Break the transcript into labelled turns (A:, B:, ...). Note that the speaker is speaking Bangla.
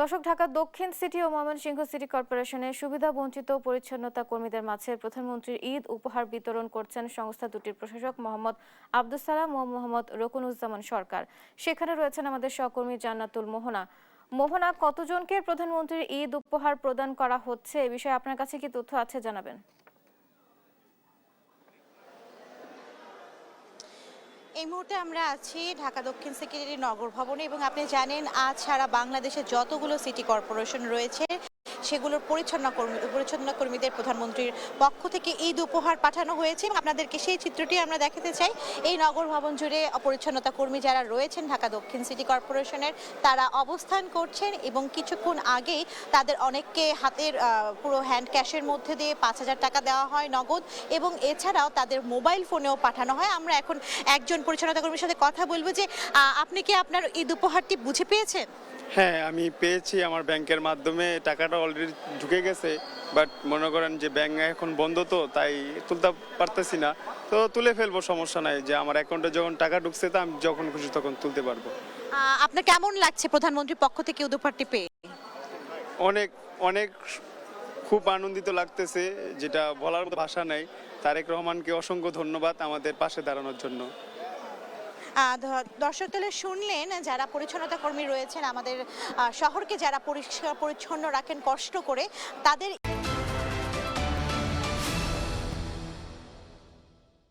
A: দর্শক, ঢাকা দক্ষিণ সিটি ও ময়মনসিংহ সিটি কর্পোরেশনের সুবিধাবঞ্চিত পরিচ্ছন্নতা কর্মীদের মাঝে প্রধানমন্ত্রীর ঈদ উপহার বিতরণ করছেন সংস্থা দুটির প্রশাসক মোহাম্মদ আব্দুস সালাম ও মোহাম্মদ রকুনুজ্জামান সরকার। সেখানে রয়েছেন আমাদের সহকর্মী জান্নাতুল মোহনা। মোহনা, কতজনকে প্রধানমন্ত্রীর ঈদ উপহার প্রদান করা হচ্ছে এ বিষয়ে আপনার কাছে কি তথ্য আছে জানাবেন।
B: এই মুহূর্তে আমরা আছি ঢাকা দক্ষিণ সেক্রেটারি নগর ভবনে এবং আপনি জানেন আজ সারা বাংলাদেশে যতগুলো সিটি কর্পোরেশন রয়েছে সেগুলোর পরিচ্ছন্ন কর্মীদের প্রধানমন্ত্রীর পক্ষ থেকে ঈদ উপহার পাঠানো হয়েছে এবং আপনাদেরকে সেই চিত্রটি আমরা দেখাতে চাই। এই নগর ভবন জুড়ে পরিচ্ছন্নতা কর্মী যারা রয়েছেন ঢাকা দক্ষিণ সিটি কর্পোরেশনের তারা অবস্থান করছেন এবং কিছুক্ষণ আগেই তাদের অনেককে হাতের পুরো হ্যান্ড ক্যাশের মধ্যে দিয়ে ৫,০০০ টাকা দেওয়া হয় নগদ এবং এছাড়াও তাদের মোবাইল ফোনেও পাঠানো হয়। আমরা এখন একজন পরিচ্ছন্নতা কর্মীর সাথে কথা বলবো যে আপনি কি আপনার ঈদ উপহারটি বুঝে পেয়েছেন?
C: হ্যাঁ, আমি পেয়েছি। আমার ব্যাংকের মাধ্যমে টাকাটা অলরেডি ঢুকে গেছে, বাট মনে করেন যে ব্যাংক এখন বন্ধ, তো তাই তুলতে পারতেছি না। তো তুলে ফেলবো, সমস্যা নাই। যে আমার অ্যাকাউন্টে যখন টাকা ঢুকছে তো আমি যখন খুশি তখন তুলতে পারবো।
B: আপনার কেমন লাগছে প্রধানমন্ত্রীর পক্ষ থেকে ঈদ উপহারটি পেয়ে?
C: অনেক অনেক খুব আনন্দিত লাগতেছে, যেটা বলার মতো ভাষা নাই। তারেক রহমানকে অসংখ্য ধন্যবাদ আমাদের পাশে দাঁড়ানোর জন্য।
B: দর্শক তাহলে শুনলেন যারা পরিচ্ছন্নতা কর্মী রয়েছেন আমাদের শহরকে যারা পরিষ্কার পরিচ্ছন্ন রাখেন কষ্ট করে তাদের